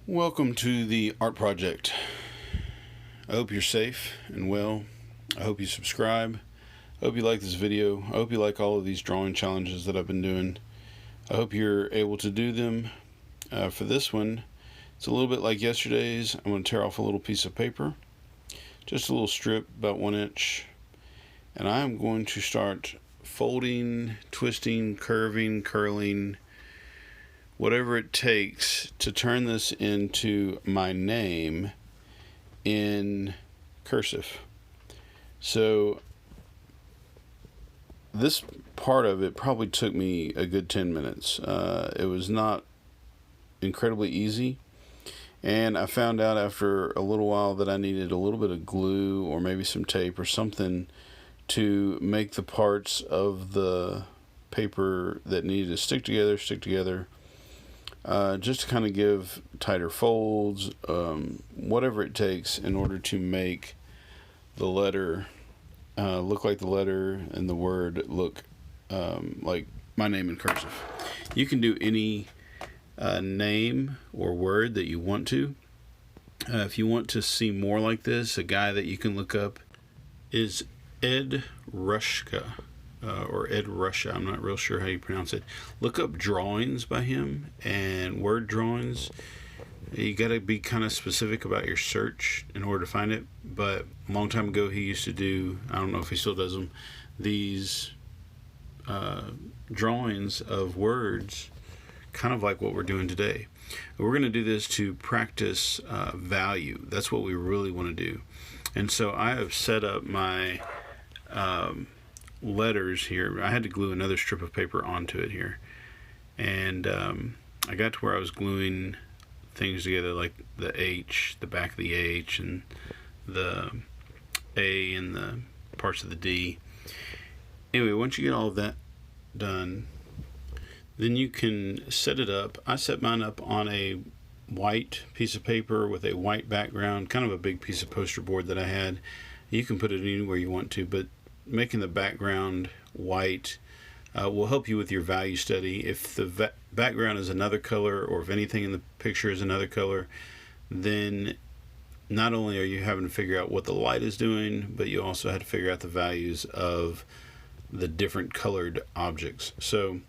Welcome to the Art Project. I hope you're safe and well. I hope you subscribe. I hope you like this video. I hope you like all of these drawing challenges that I've been doing. I hope you're able to do them. For this one, it's a little bit like yesterday's. I'm going to tear off a little piece of paper, just a little strip about 1 inch, and I'm going to start folding, twisting, curving, curling, whatever it takes to turn this into my name in cursive. So this part of it probably took me a good 10 minutes. It was not incredibly easy, and I found out after a little while that I needed a little bit of glue or maybe some tape or something to make the parts of the paper that needed to stick together, just to kind of give tighter folds, whatever it takes in order to make the letter look like the letter and the word look like my name in cursive. You can do any name or word that you want to. If you want to see more like this, a guy that you can look up is Ed Ruscha. Or Ed Ruscha, I'm not real sure how you pronounce it. Look up drawings by him and word drawings. You got to be kind of specific about your search in order to find it. But a long time ago, he used to do, I don't know if he still does them, these drawings of words, kind of like what we're doing today. We're going to do this to practice value. That's what we really want to do. And so I have set up my letters here. I had to glue another strip of paper onto it here, and I got to where I was gluing things together, like the H, the back of the H, and the A, and the parts of the D. Anyway, once you get all of that done, then you can set it up. I set mine up on a white piece of paper with a white background, kind of a big piece of poster board that I had. You can put it anywhere you want to, but making the background white will help you with your value study. If the background is another color, or if anything in the picture is another color, then not only are you having to figure out what the light is doing, but you also have to figure out the values of the different colored objects. So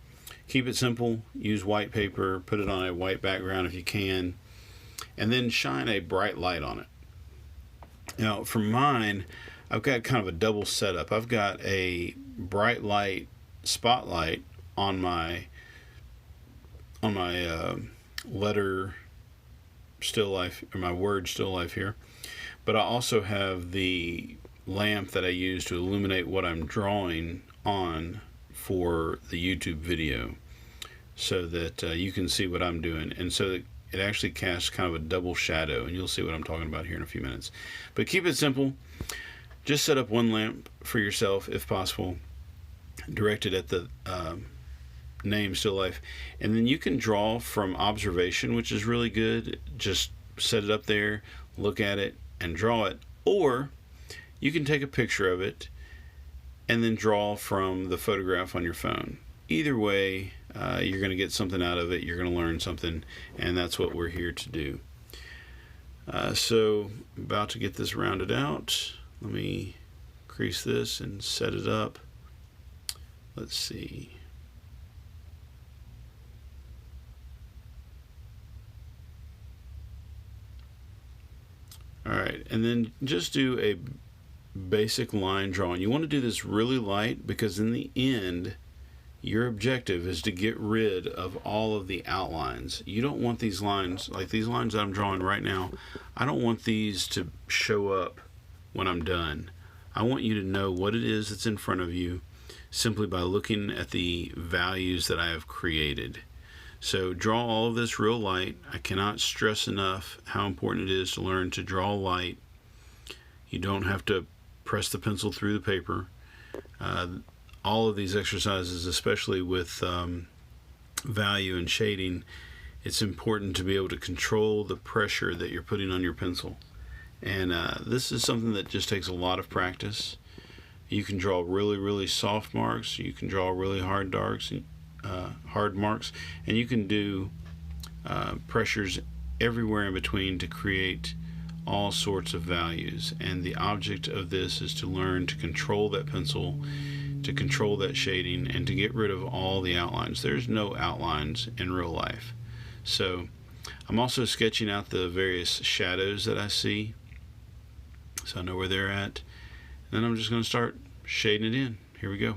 keep it simple. Use white paper, put it on a white background if you can, and then shine a bright light on it. Now for mine, I've got kind of a double setup. I've got a bright light spotlight on my letter still life, or my word still life here, but I also have the lamp that I use to illuminate what I'm drawing on for the YouTube video, so that you can see what I'm doing, and so that it actually casts kind of a double shadow, and you'll see what I'm talking about here in a few minutes. But keep it simple. Just set up one lamp for yourself if possible, direct it at the name still life, and then you can draw from observation, which is really good. Just set it up there, look at it, and draw it. Or you can take a picture of it and then draw from the photograph on your phone. Either way, you're going to get something out of it. You're going to learn something, and that's what we're here to do. So about to get this rounded out. Let me crease this and set it up. Let's see. All right, and then just do a basic line drawing. You want to do this really light, because in the end, your objective is to get rid of all of the outlines. You don't want these lines, like these lines that I'm drawing right now, I don't want these to show up when I'm done. I want you to know what it is that's in front of you simply by looking at the values that I have created. So draw all of this real light. I cannot stress enough how important it is to learn to draw light. You don't have to press the pencil through the paper. All of these exercises, especially with value and shading, it's important to be able to control the pressure that you're putting on your pencil. And this is something that just takes a lot of practice. You can draw really, really soft marks. You can draw really hard marks, and you can do pressures everywhere in between to create all sorts of values. And the object of this is to learn to control that pencil, to control that shading, and to get rid of all the outlines. There's no outlines in real life. So I'm also sketching out the various shadows that I see, so I know where they're at. And then I'm just going to start shading it in. Here we go.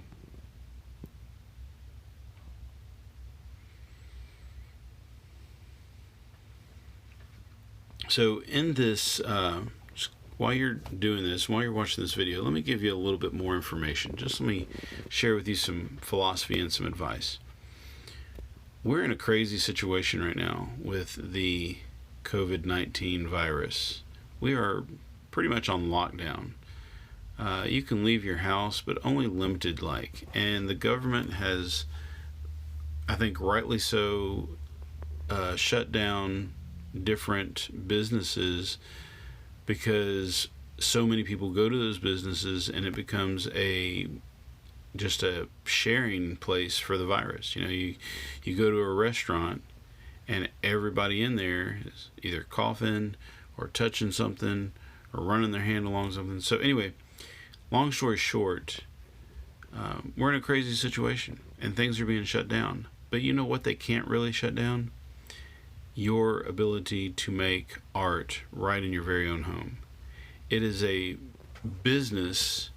So in this, while you're doing this, while you're watching this video, let me give you a little bit more information. Just let me share with you some philosophy and some advice. We're in a crazy situation right now with the COVID-19 virus. We are pretty much on lockdown. You can leave your house, but only limited and the government has, I think rightly so, shut down different businesses because so many people go to those businesses and it becomes just a sharing place for the virus. You go to a restaurant and everybody in there is either coughing or touching something or running their hand along something. So anyway, long story short, we're in a crazy situation and things are being shut down. But you know what they can't really shut down? Your ability to make art right in your very own home. It is a business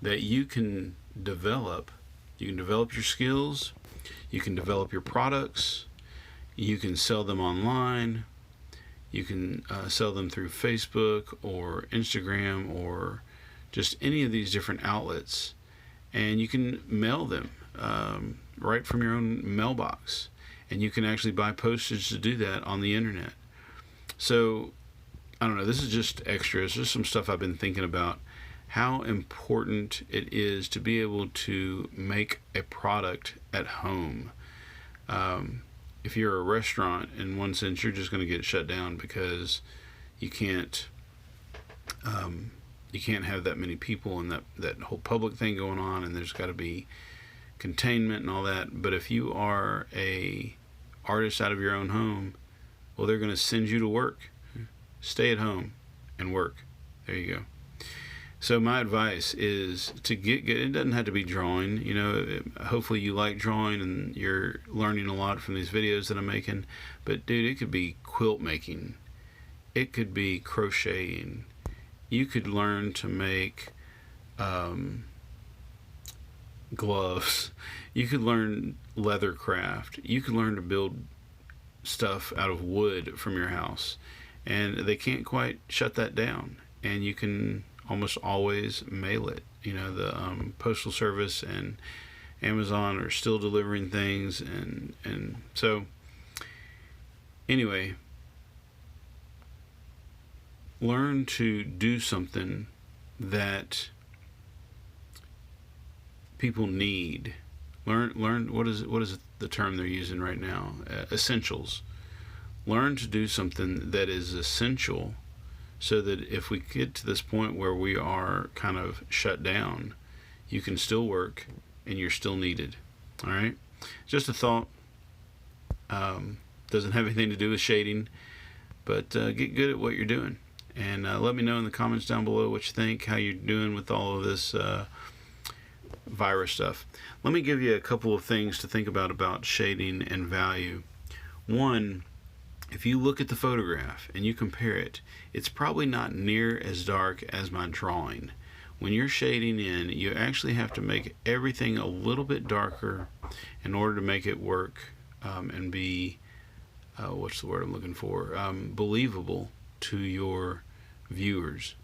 that you can develop. You can develop your skills, you can develop your products, you can sell them online, you can sell them through Facebook or Instagram or just any of these different outlets, and you can mail them right from your own mailbox. And you can actually buy postage to do that on the internet. So, I don't know, this is just extra. It's just some stuff I've been thinking about. How important it is to be able to make a product at home. If you're a restaurant, in one sense, you're just going to get shut down because you can't have that many people and that whole public thing going on, and there's got to be containment and all that. But if you are a artist out of your own home, well, they're going to send you to work. Stay at home and work. There you go. So my advice is to get it doesn't have to be drawing. Hopefully you like drawing and you're learning a lot from these videos that I'm making. But dude, it could be quilt making, it could be crocheting, you could learn to make gloves, you could learn leather craft, you could learn to build stuff out of wood from your house, and they can't quite shut that down. And you can almost always mail it. The postal service and Amazon are still delivering things, and so anyway, learn to do something that people need. Learn what is the term they're using right now? Essentials. Learn to do something that is essential, so that if we get to this point where we are kind of shut down, you can still work and you're still needed. All right, just a thought. Doesn't have anything to do with shading, but get good at what you're doing, and let me know in the comments down below what you think, how you're doing with all of this virus stuff. Let me give you a couple of things to think about shading and value. One, if you look at the photograph and you compare it, it's probably not near as dark as my drawing. When you're shading in, you actually have to make everything a little bit darker in order to make it work and be, what's the word I'm looking for, believable to your viewers.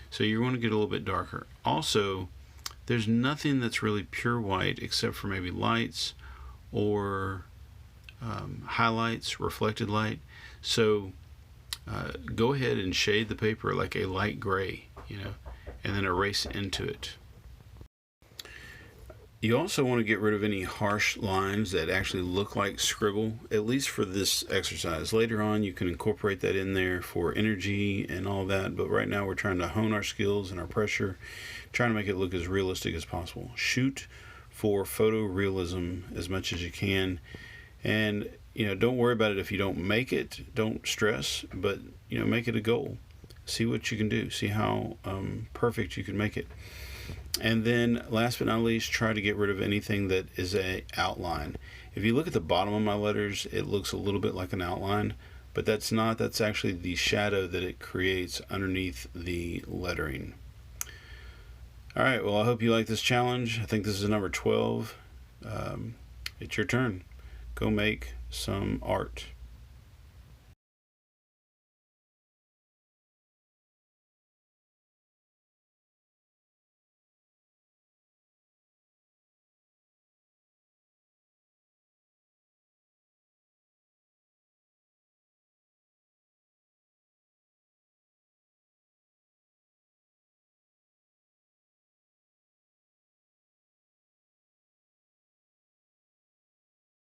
So you're going to get a little bit darker. Also, there's nothing that's really pure white except for maybe lights or highlights, reflected light. So go ahead and shade the paper like a light gray, and then erase into it. You also want to get rid of any harsh lines that actually look like scribble, at least for this exercise. Later on, you can incorporate that in there for energy and all that, but right now we're trying to hone our skills and our pressure, trying to make it look as realistic as possible. Shoot for photorealism as much as you can, and don't worry about it if you don't make it. Don't stress, but make it a goal. See what you can do. See how perfect you can make it. And then last but not least, try to get rid of anything that is a outline. If you look at the bottom of my letters, it looks a little bit like an outline, but that's not. That's actually the shadow that it creates underneath the lettering. All right, well, I hope you like this challenge. I think this is number 12. It's your turn. Go make some art.